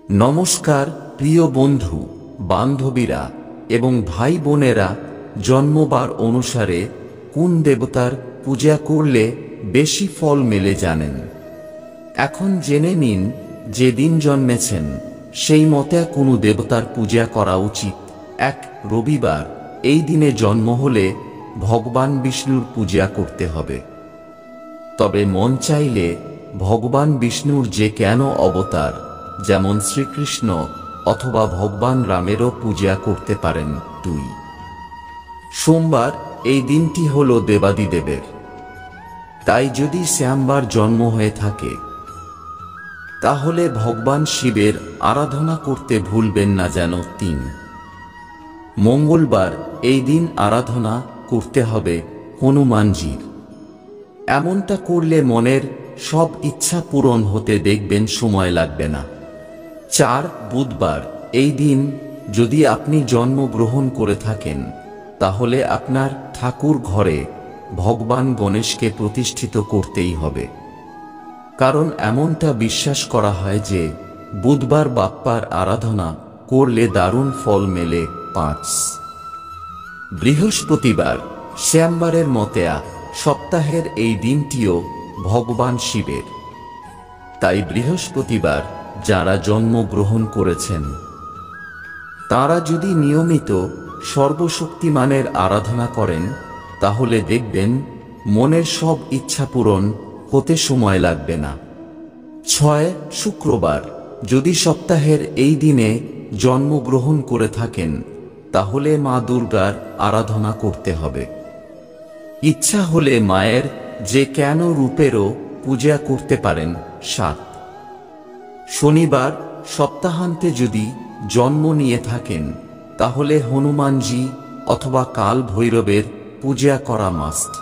নমস্কার প্রিয় বন্ধু বান্ধবীরা এবং ভাই বোনেরা, জন্মবার অনুসারে কোন দেবতার পূজা করলে বেশি ফল মেলে জানেন? এখন জেনে নিন, যেদিন জন্মেছেন সেই মতে কোনো দেবতার পূজা করা উচিত। 1. রবিবার। এই দিনে জন্ম হলে ভগবান বিষ্ণুর পূজা করতে হবে। তবে মন চাইলে ভগবান বিষ্ণুর যে কেন অবতার, যেমন শ্রীকৃষ্ণ অথবা ভগবান রামেরও পূজা করতে পারেন। 2. সোমবার। এই দিনটি হল দেবাদিদেবের, তাই যদি শ্যামবার জন্ম হয়ে থাকে তাহলে ভগবান শিবের আরাধনা করতে ভুলবেন না যেন। 3. মঙ্গলবার। এই দিন আরাধনা করতে হবে হনুমানজির। এমনটা করলে মনের সব ইচ্ছা পূরণ হতে দেখবেন সময় লাগবে না। 4. বুধবার। এই দিন যদি আপনি জন্মগ্রহণ করে থাকেন তাহলে আপনার ঠাকুর ঘরে ভগবান গণেশকে প্রতিষ্ঠিত করতেই হবে, কারণ এমনটা বিশ্বাস করা হয় যে বুধবার বাপ্পার আরাধনা করলে দারুণ ফল মেলে। 5. বৃহস্পতিবার। শ্যামবারের মতে সপ্তাহের এই দিনটিও ভগবান শিবের, তাই বৃহস্পতিবার যারা জন্মগ্রহণ করেছেন তারা যদি নিয়মিত সর্বশক্তিমানের আরাধনা করেন তাহলে দেখবেন মনের সব ইচ্ছা পূরণ হতে সময় লাগবে না। 6. শুক্রবার। যদি সপ্তাহের এই দিনে জন্মগ্রহণ করে থাকেন তাহলে মা দুর্গার আরাধনা করতে হবে। ইচ্ছা হলে মায়ের যে কেন রূপেরও পূজা করতে পারেন। 7. শনিবার। সপ্তাহান্তে যদি জন্ম নিয়ে থাকেন তাহলে হনুমানজি অথবা কাল ভৈরবের পূজা করা মাস্ট।